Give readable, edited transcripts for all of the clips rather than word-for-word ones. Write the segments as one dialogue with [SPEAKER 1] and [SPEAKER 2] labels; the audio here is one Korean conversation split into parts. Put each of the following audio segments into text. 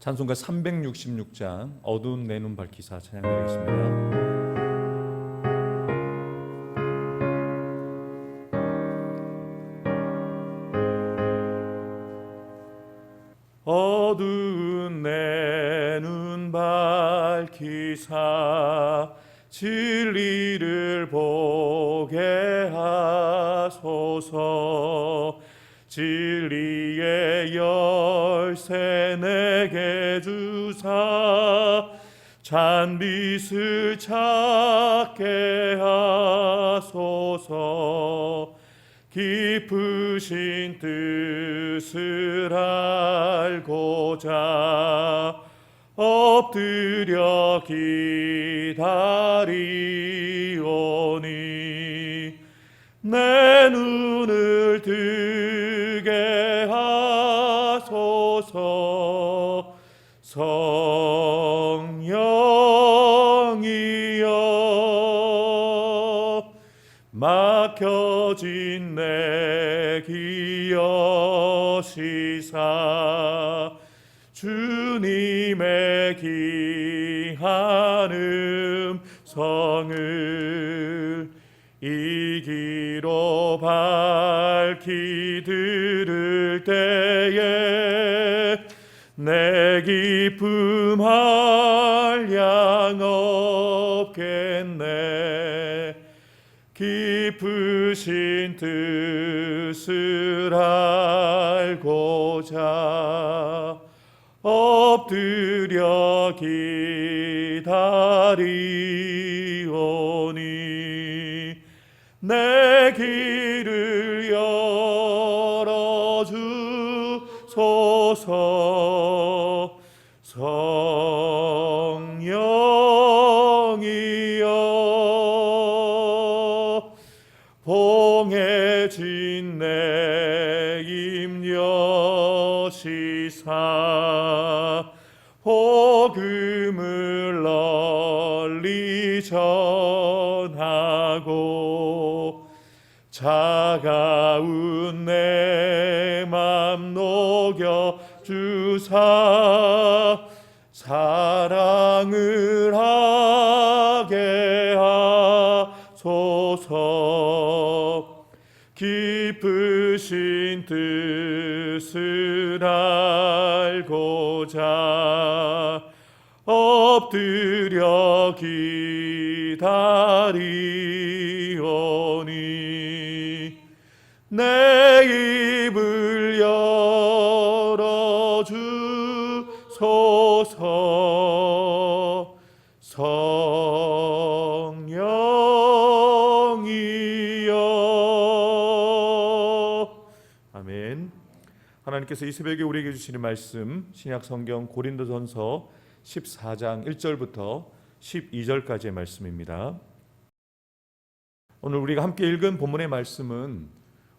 [SPEAKER 1] 찬송가 366장 어두운 내 눈 밝히사 찬양드리겠습니다. 어두운 내 눈 밝히사 진리를 보게 하소서. 진리의 열쇠 내게 주사 잔빛을 찾게 하소서. 깊으신 뜻을 알고자 엎드려 기다리오니 내 눈을 뜨게 하소서. 성령이여 막혀진 내 기여시사 주님의 귀한 음성을 이 귀로 밝히 들을 때에 내 기쁨 한량 없겠네. 깊으신 뜻을 알고자 엎드려 기다리오니 내 길을 열어주소서. 성령이여 봉해진 내 임여시사 복음을 널리 전하고 차가운 내 맘 녹여 주사 사랑을 하게 하소서. 깊으신 뜻을 알고자 엎드려 기다리오니 내 입을 열어주소서. 성령이여. 아멘. 하나님께서 이 새벽에 우리에게 주시는 말씀 신약 성경 고린도전서 14장 1절부터 12절까지의 말씀입니다. 오늘 우리가 함께 읽은 본문의 말씀은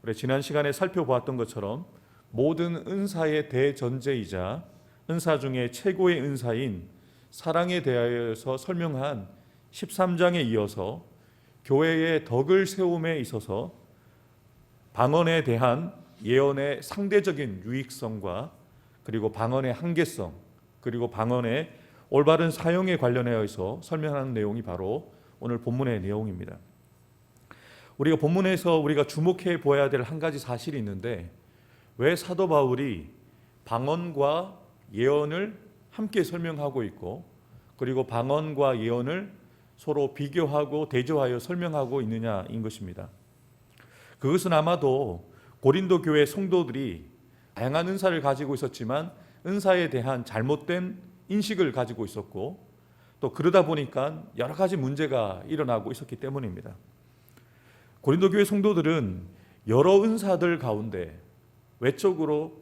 [SPEAKER 1] 우리 지난 시간에 살펴보았던 것처럼 모든 은사의 대전제이자 은사 중에 최고의 은사인 사랑에 대하여서 설명한 13장에 이어서 교회의 덕을 세움에 있어서 방언에 대한 예언의 상대적인 유익성과 그리고 방언의 한계성 그리고 방언의 올바른 사용에 관련하여서 설명하는 내용이 바로 오늘 본문의 내용입니다. 우리가 본문에서 우리가 주목해 보아야 될 한 가지 사실이 있는데 왜 사도 바울이 방언과 예언을 함께 설명하고 있고 그리고 방언과 예언을 서로 비교하고 대조하여 설명하고 있느냐인 것입니다. 그것은 아마도 고린도 교회 성도들이 다양한 은사를 가지고 있었지만 은사에 대한 잘못된 인식을 가지고 있었고 또 그러다 보니까 여러 가지 문제가 일어나고 있었기 때문입니다. 고린도 교회 성도들은 여러 은사들 가운데 외적으로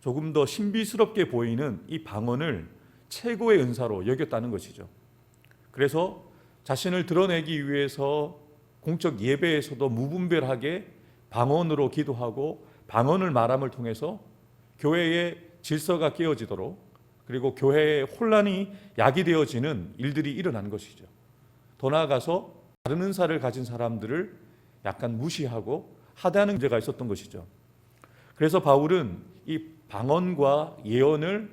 [SPEAKER 1] 조금 더 신비스럽게 보이는 이 방언을 최고의 은사로 여겼다는 것이죠. 그래서 자신을 드러내기 위해서 공적 예배에서도 무분별하게 방언으로 기도하고 방언을 말함을 통해서 교회의 질서가 깨어지도록 그리고 교회의 혼란이 야기되어지는 일들이 일어난 것이죠. 더 나아가서 다른 은사를 가진 사람들을 약간 무시하고 하대하는 문제가 있었던 것이죠. 그래서 바울은 이 방언과 예언을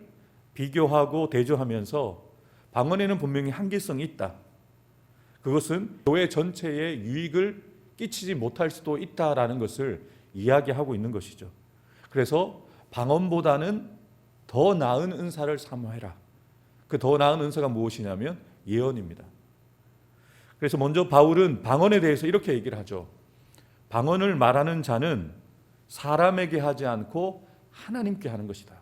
[SPEAKER 1] 비교하고 대조하면서 방언에는 분명히 한계성이 있다. 그것은 교회 전체에 유익을 끼치지 못할 수도 있다라는 것을 이야기하고 있는 것이죠. 그래서 방언보다는 더 나은 은사를 사모해라. 그 더 나은 은사가 무엇이냐면 예언입니다. 그래서 먼저 바울은 방언에 대해서 이렇게 얘기를 하죠. 방언을 말하는 자는 사람에게 하지 않고 하나님께 하는 것이다.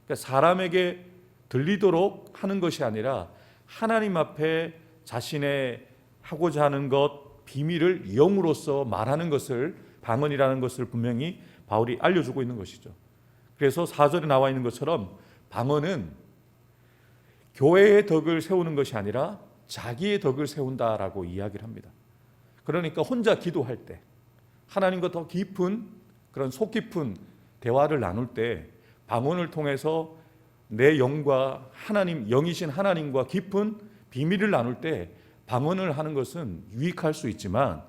[SPEAKER 1] 그러니까 사람에게 들리도록 하는 것이 아니라 하나님 앞에 자신의 하고자 하는 것, 비밀을 영으로서 말하는 것을 방언이라는 것을 분명히 바울이 알려주고 있는 것이죠. 그래서 4절에 나와 있는 것처럼 방언은 교회의 덕을 세우는 것이 아니라 자기의 덕을 세운다라고 이야기를 합니다. 그러니까 혼자 기도할 때 하나님과 더 깊은 그런 속 깊은 대화를 나눌 때 방언을 통해서 내 영과 하나님, 영이신 하나님과 깊은 비밀을 나눌 때 방언을 하는 것은 유익할 수 있지만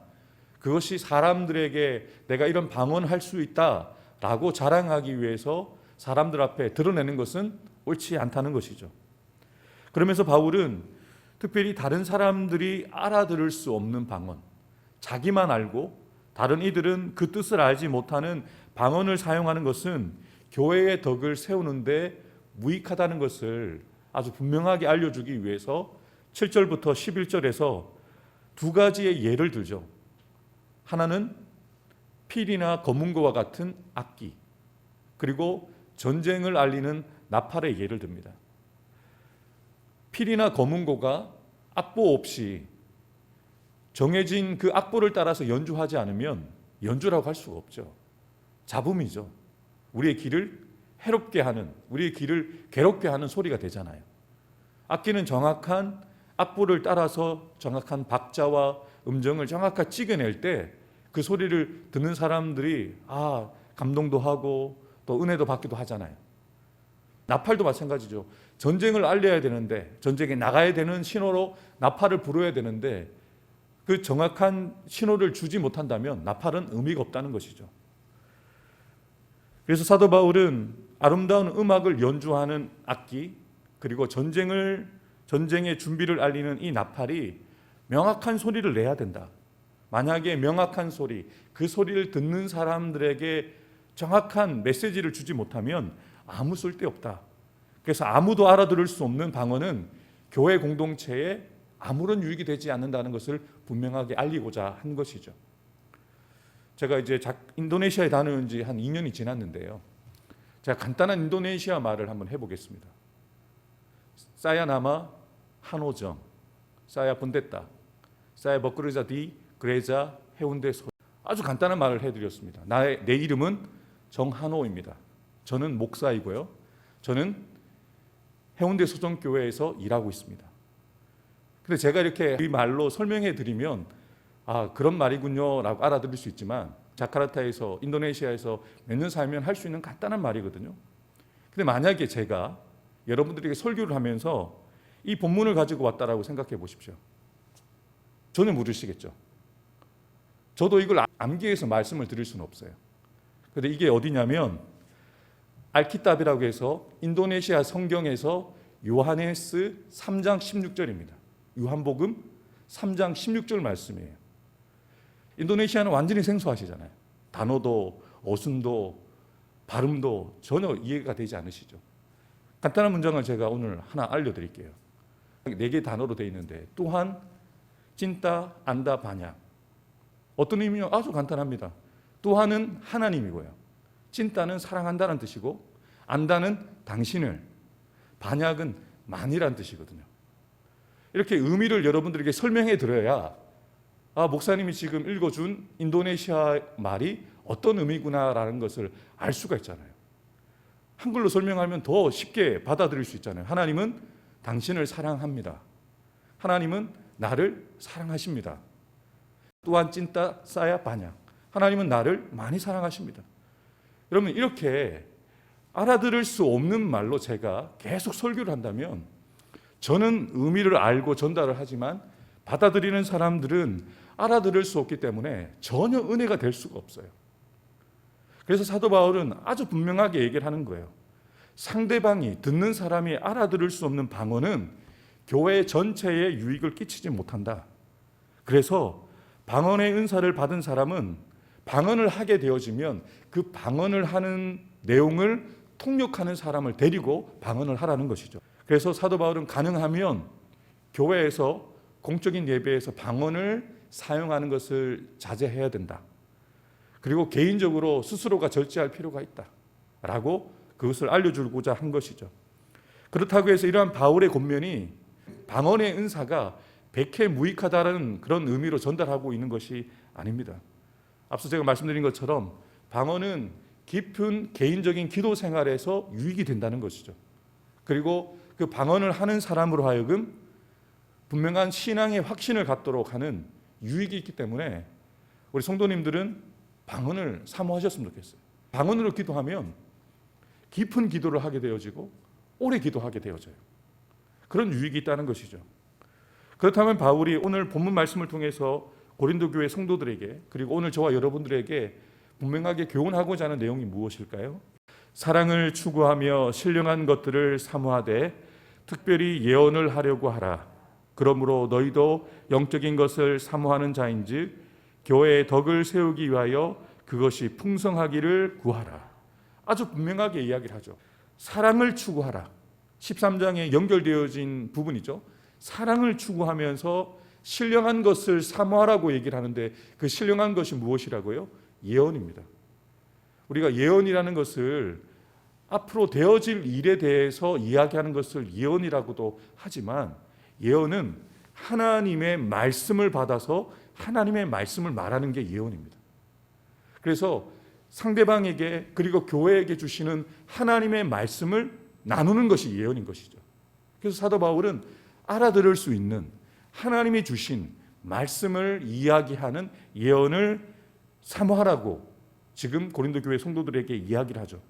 [SPEAKER 1] 그것이 사람들에게 내가 이런 방언할 수 있다라고 자랑하기 위해서 사람들 앞에 드러내는 것은 옳지 않다는 것이죠. 그러면서 바울은 특별히 다른 사람들이 알아들을 수 없는 방언, 자기만 알고 다른 이들은 그 뜻을 알지 못하는 방언을 사용하는 것은 교회의 덕을 세우는데 무익하다는 것을 아주 분명하게 알려주기 위해서 7절부터 11절에서 두 가지의 예를 들죠. 하나는 필이나 검은고와 같은 악기, 그리고 전쟁을 알리는 나팔의 예를 듭니다. 필이나 검은고가 악보 없이 정해진 그 악보를 따라서 연주하지 않으면 연주라고 할 수가 없죠. 잡음이죠. 우리의 귀를 해롭게 하는, 우리의 귀를 괴롭게 하는 소리가 되잖아요. 악기는 정확한 악보를 따라서 정확한 박자와 음정을 정확하게 찍어낼 때 그 소리를 듣는 사람들이 감동도 하고 또 은혜도 받기도 하잖아요. 나팔도 마찬가지죠. 전쟁을 알려야 되는데, 전쟁에 나가야 되는 신호로 나팔을 불어야 되는데 그 정확한 신호를 주지 못한다면 나팔은 의미가 없다는 것이죠. 그래서 사도 바울은 아름다운 음악을 연주하는 악기, 그리고 전쟁의 준비를 알리는 이 나팔이 명확한 소리를 내야 된다. 만약에 명확한 소리, 그 소리를 듣는 사람들에게 정확한 메시지를 주지 못하면 아무 쓸데없다. 그래서 아무도 알아들을 수 없는 방언은 교회 공동체에 아무런 유익이 되지 않는다는 것을 분명하게 알리고자 한 것이죠. 제가 이제 인도네시아에 다녀온 지 한 2년이 지났는데요. 제가 간단한 인도네시아 말을 한번 해보겠습니다. 사야 나마 한오정, 사야 본데따, 사야 버크르자 디 그레자 해운대 소. 아주 간단한 말을 해드렸습니다. 내 이름은 정한호입니다. 저는 목사이고요. 저는 해운대 소정교회에서 일하고 있습니다. 근데 제가 이렇게 이 말로 설명해 드리면 그런 말이군요 라고 알아들을 수 있지만 자카르타에서 인도네시아에서 몇 년 살면 할 수 있는 간단한 말이거든요. 근데 만약에 제가 여러분들에게 설교를 하면서 이 본문을 가지고 왔다라고 생각해 보십시오. 전혀 모르시겠죠. 저도 이걸 암기해서 말씀을 드릴 수는 없어요. 그런데 이게 어디냐면 알키tab이라고 해서 인도네시아 성경에서 요하네스 3장 16절입니다. 요한복음 3장 16절 말씀이에요. 인도네시아는 완전히 생소하시잖아요. 단어도 어순도 발음도 전혀 이해가 되지 않으시죠. 간단한 문장을 제가 오늘 하나 알려드릴게요. 4개 단어로 되어 있는데 또한, 찐따, 안다, 반약. 어떤 의미요? 아주 간단합니다. 또한은 하나님이고요. 찐따는 사랑한다는 뜻이고 안다는 당신을, 반약은 만이라는 뜻이거든요. 이렇게 의미를 여러분들에게 설명해 드려야 목사님이 지금 읽어준 인도네시아 말이 어떤 의미구나라는 것을 알 수가 있잖아요. 한글로 설명하면 더 쉽게 받아들일 수 있잖아요. 하나님은 당신을 사랑합니다. 하나님은 나를 사랑하십니다. 또한 찐따 싸야 반약. 하나님은 나를 많이 사랑하십니다. 여러분 이렇게 알아들을 수 없는 말로 제가 계속 설교를 한다면 저는 의미를 알고 전달을 하지만 받아들이는 사람들은 알아들을 수 없기 때문에 전혀 은혜가 될 수가 없어요. 그래서 사도 바울은 아주 분명하게 얘기를 하는 거예요. 상대방이 듣는 사람이 알아들을 수 없는 방언은 교회 전체에 유익을 끼치지 못한다. 그래서 방언의 은사를 받은 사람은 방언을 하게 되어지면 그 방언을 하는 내용을 통역하는 사람을 데리고 방언을 하라는 것이죠. 그래서 사도 바울은 가능하면 교회에서 공적인 예배에서 방언을 사용하는 것을 자제해야 된다. 그리고 개인적으로 스스로가 절제할 필요가 있다라고 그것을 알려주고자 한 것이죠. 그렇다고 해서 이러한 바울의 권면이 방언의 은사가 백해무익하다는 그런 의미로 전달하고 있는 것이 아닙니다. 앞서 제가 말씀드린 것처럼 방언은 깊은 개인적인 기도 생활에서 유익이 된다는 것이죠. 그리고 그 방언을 하는 사람으로 하여금 분명한 신앙의 확신을 갖도록 하는 유익이 있기 때문에 우리 성도님들은 방언을 사모하셨으면 좋겠어요. 방언으로 기도하면 깊은 기도를 하게 되어지고 오래 기도하게 되어져요. 그런 유익이 있다는 것이죠. 그렇다면 바울이 오늘 본문 말씀을 통해서 고린도 교회 성도들에게 그리고 오늘 저와 여러분들에게 분명하게 교훈하고자 하는 내용이 무엇일까요? 사랑을 추구하며 신령한 것들을 사모하되 특별히 예언을 하려고 하라. 그러므로 너희도 영적인 것을 사모하는 자인즉 교회의 덕을 세우기 위하여 그것이 풍성하기를 구하라. 아주 분명하게 이야기를 하죠. 사랑을 추구하라. 13장에 연결되어진 부분이죠. 사랑을 추구하면서 신령한 것을 사모하라고 얘기를 하는데 그 신령한 것이 무엇이라고요? 예언입니다. 우리가 예언이라는 것을 앞으로 되어질 일에 대해서 이야기하는 것을 예언이라고도 하지만 예언은 하나님의 말씀을 받아서 하나님의 말씀을 말하는 게 예언입니다. 그래서 상대방에게 그리고 교회에게 주시는 하나님의 말씀을 나누는 것이 예언인 것이죠. 그래서 사도 바울은 알아들을 수 있는 하나님이 주신 말씀을 이야기하는 예언을 사모하라고 지금 고린도 교회 성도들에게 이야기를 하죠.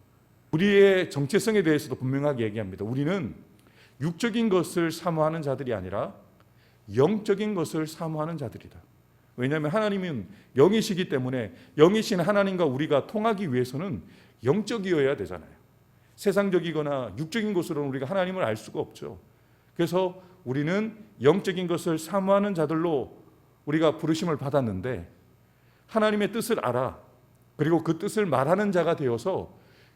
[SPEAKER 1] 우리의 정체성에 대해서도 분명하게 얘기합니다. 우리는 육적인 것을 사모하는 자들이 아니라 영적인 것을 사모하는 자들이다. 왜냐하면 하나님은 영이시기 때문에 영이신 하나님과 우리가 통하기 위해서는 영적이어야 되잖아요. 세상적이거나 육적인 것으로는 우리가 하나님을 알 수가 없죠. 그래서 우리는 영적인 것을 사모하는 자들로 우리가 부르심을 받았는데 하나님의 뜻을 알아. 그리고 그 뜻을 말하는 자가 되어서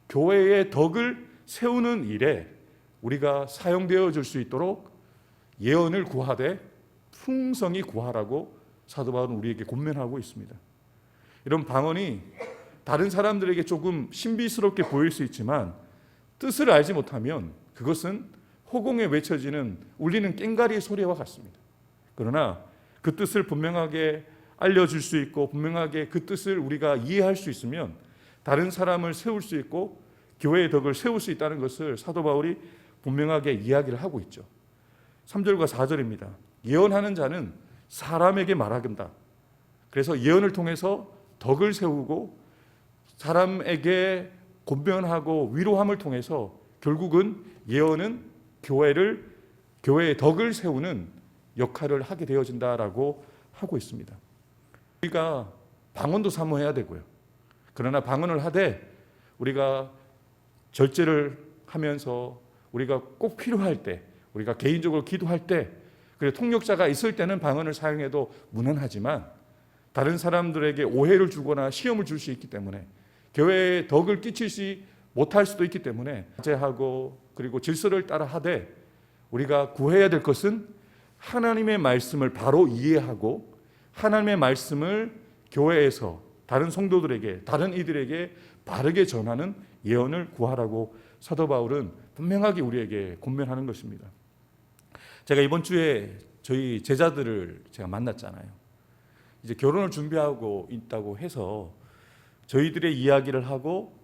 [SPEAKER 1] 교회의 덕을 세우는 일에 우리가 사용되어 줄 수 있도록 예언을 구하되 풍성히 구하라고 사도 바울은 우리에게 권면하고 있습니다. 이런 방언이 다른 사람들에게 조금 신비스럽게 보일 수 있지만 뜻을 알지 못하면 그것은 호공에 외쳐지는 울리는 꽹과리 소리와 같습니다. 그러나 그 뜻을 분명하게 알려줄 수 있고 분명하게 그 뜻을 우리가 이해할 수 있으면 다른 사람을 세울 수 있고 교회의 덕을 세울 수 있다는 것을 사도 바울이 분명하게 이야기를 하고 있죠. 3절과 4절입니다. 예언하는 자는 사람에게 말하긴다. 그래서 예언을 통해서 덕을 세우고 사람에게 권면하고 위로함을 통해서 결국은 예언은 교회의 덕을 세우는 역할을 하게 되어진다라고 하고 있습니다. 우리가 방언도 사모해야 되고요. 그러나 방언을 하되 우리가 절제를 하면서 우리가 꼭 필요할 때 우리가 개인적으로 기도할 때 그리고 통역자가 있을 때는 방언을 사용해도 무난하지만 다른 사람들에게 오해를 주거나 시험을 줄 수 있기 때문에 교회에 덕을 끼치지 못할 수도 있기 때문에 자제하고 그리고 질서를 따라 하되 우리가 구해야 될 것은 하나님의 말씀을 바로 이해하고 하나님의 말씀을 교회에서 다른 성도들에게 다른 이들에게 바르게 전하는 예언을 구하라고 사도 바울은 분명하게 우리에게 권면하는 것입니다. 제가 이번 주에 저희 제자들을 제가 만났잖아요. 이제 결혼을 준비하고 있다고 해서 저희들의 이야기를 하고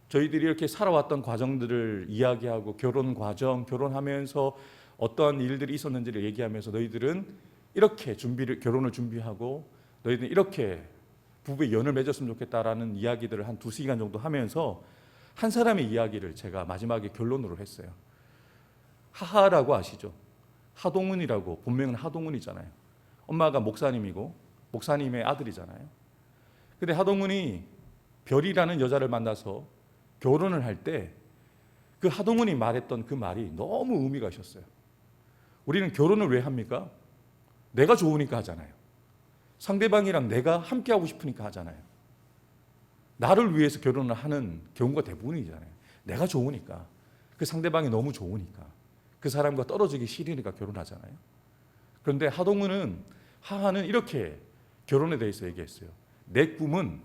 [SPEAKER 1] 저희들이 이렇게 살아왔던 과정들을 이야기하고 결혼 과정, 결혼하면서 어떠한 일들이 있었는지를 얘기하면서 너희들은 이렇게 결혼을 준비하고 너희들은 이렇게 부부의 연을 맺었으면 좋겠다라는 이야기들을 한 2시간 정도 하면서 한 사람의 이야기를 제가 마지막에 결론으로 했어요. 하하라고 아시죠? 하동훈이라고, 본명은 하동훈이잖아요. 엄마가 목사님이고 목사님의 아들이잖아요. 근데 하동훈이 별이라는 여자를 만나서 결혼을 할 때 그 하동훈이 말했던 그 말이 너무 의미가 있었어요. 우리는 결혼을 왜 합니까? 내가 좋으니까 하잖아요. 상대방이랑 내가 함께하고 싶으니까 하잖아요. 나를 위해서 결혼을 하는 경우가 대부분이잖아요. 내가 좋으니까, 그 상대방이 너무 좋으니까, 그 사람과 떨어지기 싫으니까 결혼하잖아요. 그런데 하하는 이렇게 결혼에 대해서 얘기했어요. 내 꿈은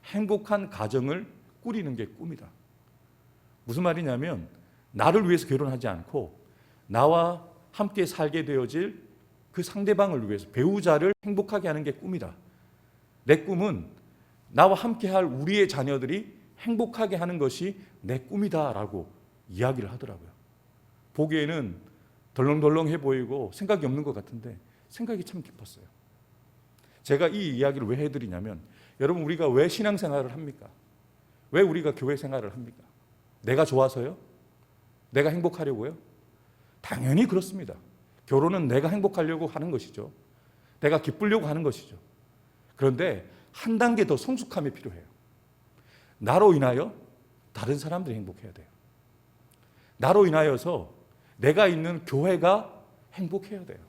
[SPEAKER 1] 행복한 가정을 꾸리는 게 꿈이다. 무슨 말이냐면 나를 위해서 결혼하지 않고 나와 함께 살게 되어질 그 상대방을 위해서, 배우자를 행복하게 하는 게 꿈이다. 내 꿈은 나와 함께할 우리의 자녀들이 행복하게 하는 것이 내 꿈이다라고 이야기를 하더라고요. 보기에는 덜렁덜렁해 보이고 생각이 없는 것 같은데 생각이 참 깊었어요. 제가 이 이야기를 왜 해드리냐면, 여러분, 우리가 왜 신앙생활을 합니까? 왜 우리가 교회 생활을 합니까? 내가 좋아서요? 내가 행복하려고요? 당연히 그렇습니다. 결혼은 내가 행복하려고 하는 것이죠. 내가 기쁘려고 하는 것이죠. 그런데 한 단계 더 성숙함이 필요해요. 나로 인하여 다른 사람들이 행복해야 돼요. 나로 인하여서 내가 있는 교회가 행복해야 돼요.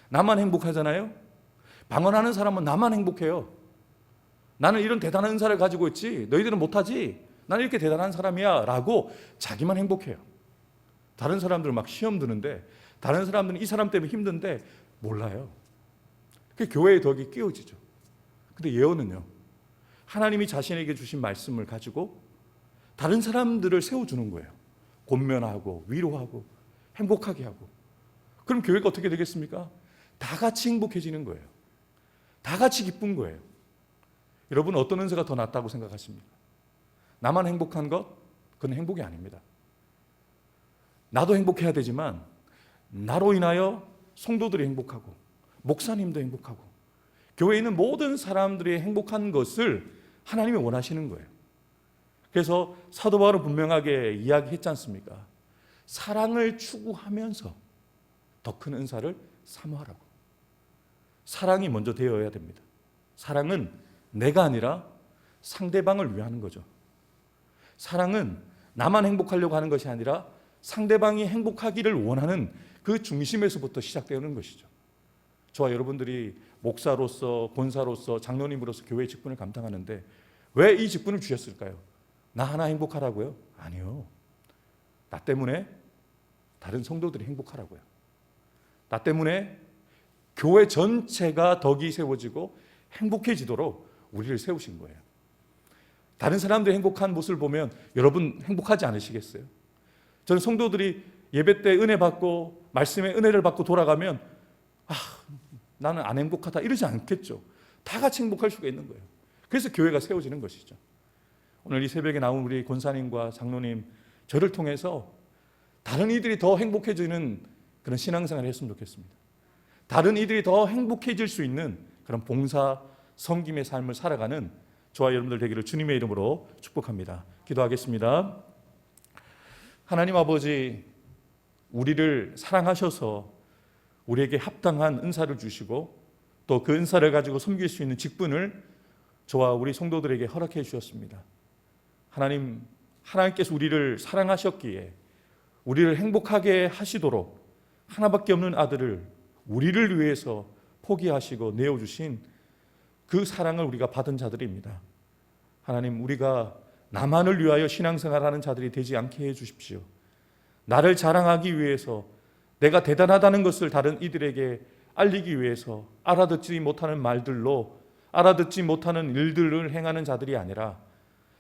[SPEAKER 1] 나만 행복하잖아요. 방언하는 사람은 나만 행복해요. 나는 이런 대단한 은사를 가지고 있지, 너희들은 못하지, 나는 이렇게 대단한 사람이야 라고 자기만 행복해요. 다른 사람들은 막 시험 드는데, 다른 사람들은 이 사람 때문에 힘든데 몰라요. 그 교회의 덕이 끼어지죠. 근데 예언은요, 하나님이 자신에게 주신 말씀을 가지고 다른 사람들을 세워주는 거예요. 권면하고 위로하고 행복하게 하고. 그럼 교회가 어떻게 되겠습니까? 다 같이 행복해지는 거예요. 다 같이 기쁜 거예요. 여러분, 어떤 은사가 더 낫다고 생각하십니까? 나만 행복한 것? 그건 행복이 아닙니다. 나도 행복해야 되지만 나로 인하여 성도들이 행복하고 목사님도 행복하고 교회에 있는 모든 사람들이 행복한 것을 하나님이 원하시는 거예요. 그래서 사도 바울은 분명하게 이야기했지 않습니까? 사랑을 추구하면서 더 큰 은사를 사모하라고. 사랑이 먼저 되어야 됩니다. 사랑은 내가 아니라 상대방을 위하는 거죠. 사랑은 나만 행복하려고 하는 것이 아니라 상대방이 행복하기를 원하는 그 중심에서부터 시작되는 것이죠. 저와 여러분들이 목사로서, 권사로서, 장로님으로서 교회의 직분을 감당하는데 왜 이 직분을 주셨을까요? 나 하나 행복하라고요? 아니요. 나 때문에 다른 성도들이 행복하라고요. 나 때문에 교회 전체가 덕이 세워지고 행복해지도록 우리를 세우신 거예요. 다른 사람들이 행복한 모습을 보면 여러분 행복하지 않으시겠어요? 저는 성도들이 예배 때 은혜 받고 말씀의 은혜를 받고 돌아가면 나는 안 행복하다 이러지 않겠죠. 다 같이 행복할 수가 있는 거예요. 그래서 교회가 세워지는 것이죠. 오늘 이 새벽에 나온 우리 권사님과 장로님, 저를 통해서 다른 이들이 더 행복해지는 그런 신앙생활을 했으면 좋겠습니다. 다른 이들이 더 행복해질 수 있는 그런 봉사, 섬김의 삶을 살아가는 저와 여러분들 되기를 주님의 이름으로 축복합니다. 기도하겠습니다. 하나님 아버지, 우리를 사랑하셔서 우리에게 합당한 은사를 주시고 또 그 은사를 가지고 섬길 수 있는 직분을 저와 우리 성도들에게 허락해 주셨습니다. 하나님께서 우리를 사랑하셨기에 우리를 행복하게 하시도록 하나밖에 없는 아들을 우리를 위해서 포기하시고 내어주신 그 사랑을 우리가 받은 자들입니다. 하나님, 우리가 나만을 위하여 신앙생활하는 자들이 되지 않게 해주십시오. 나를 자랑하기 위해서, 내가 대단하다는 것을 다른 이들에게 알리기 위해서 알아듣지 못하는 말들로, 알아듣지 못하는 일들을 행하는 자들이 아니라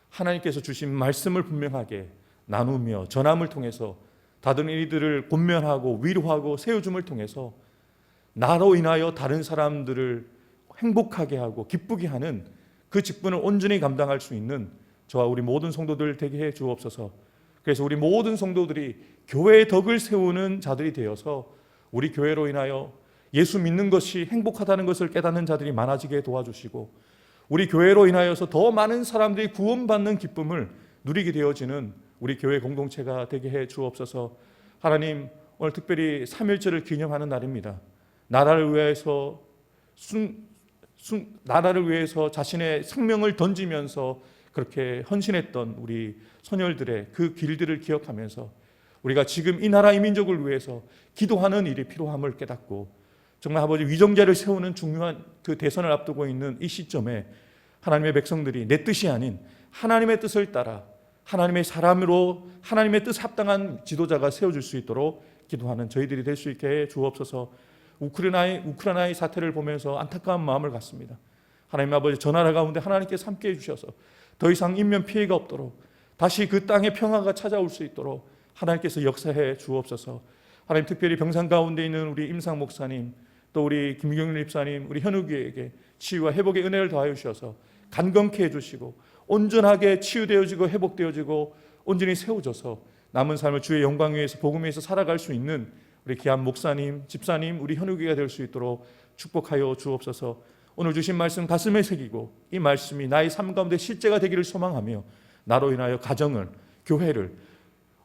[SPEAKER 1] 하나님께서 주신 말씀을 분명하게 나누며 전함을 통해서 다른 이들을 권면하고 위로하고 세워줌을 통해서 나로 인하여 다른 사람들을 행복하게 하고 기쁘게 하는 그 직분을 온전히 감당할 수 있는 저와 우리 모든 성도들 되게 해 주옵소서. 그래서 우리 모든 성도들이 교회의 덕을 세우는 자들이 되어서 우리 교회로 인하여 예수 믿는 것이 행복하다는 것을 깨닫는 자들이 많아지게 도와주시고, 우리 교회로 인하여서 더 많은 사람들이 구원받는 기쁨을 누리게 되어지는 우리 교회 공동체가 되게 해 주옵소서. 하나님, 오늘 특별히 3.1절을 기념하는 날입니다. 나라를 위해서 자신의 생명을 던지면서 그렇게 헌신했던 우리 선열들의 그 길들을 기억하면서 우리가 지금 이 나라 이 민족을 위해서 기도하는 일이 필요함을 깨닫고 정말 아버지 위정자를 세우는 중요한 그 대선을 앞두고 있는 이 시점에 하나님의 백성들이 내 뜻이 아닌 하나님의 뜻을 따라 하나님의 사람으로 하나님의 뜻 합당한 지도자가 세워질 수 있도록 기도하는 저희들이 될 수 있게 해 주옵소서. 우크라이나의 사태를 보면서 안타까운 마음을 갖습니다. 하나님 아버지, 저 나라 가운데 하나님께서 함께해 주셔서 더 이상 인면 피해가 없도록 다시 그 땅에 평화가 찾아올 수 있도록 하나님께서 역사해 주옵소서. 하나님, 특별히 병상 가운데 있는 우리 임상 목사님, 또 우리 김경률 집사님, 우리 현욱이에게 치유와 회복의 은혜를 더하여 주셔서 간건케 해주시고 온전하게 치유되어지고 회복되어지고 온전히 세워져서 남은 삶을 주의 영광 위에서 복음 위에서 살아갈 수 있는 우리 귀한 목사님, 집사님, 우리 현욱이가 될 수 있도록 축복하여 주옵소서. 오늘 주신 말씀 가슴에 새기고 이 말씀이 나의 삶 가운데 실제가 되기를 소망하며 나로 인하여 가정을, 교회를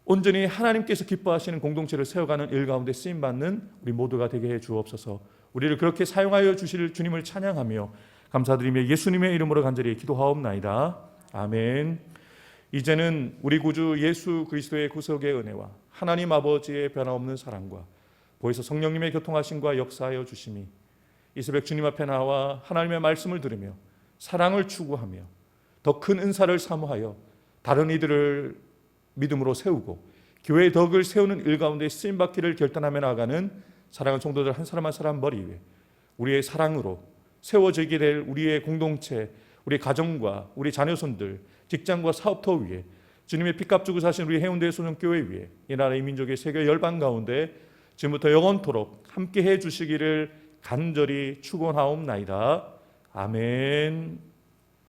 [SPEAKER 1] 온전히 하나님께서 기뻐하시는 공동체를 세워가는 일 가운데 쓰임받는 우리 모두가 되게 해 주옵소서. 우리를 그렇게 사용하여 주실 주님을 찬양하며 감사드리며 예수님의 이름으로 간절히 기도하옵나이다. 아멘. 이제는 우리 구주 예수 그리스도의 구속의 은혜와 하나님 아버지의 변함없는 사랑과 보혜사 성령님의 교통하심과 역사하여 주심이 이 새벽 주님 앞에 나와 하나님의 말씀을 들으며 사랑을 추구하며 더 큰 은사를 사모하여 다른 이들을 믿음으로 세우고 교회의 덕을 세우는 일 가운데 쓰임받기를 결단하며 나아가는 사랑하는 성도들 한 사람 한 사람 머리 위에 우리의 사랑으로 세워지게 될 우리의 공동체, 우리 가정과 우리 자녀손들, 직장과 사업터 위에 주님의 피값 주고 사신 우리 해운대 소정교회 위에 이 나라 이 민족의 세계 열방 가운데 지금부터 영원토록 함께해 주시기를 간절히 축원하옵나이다. 아멘.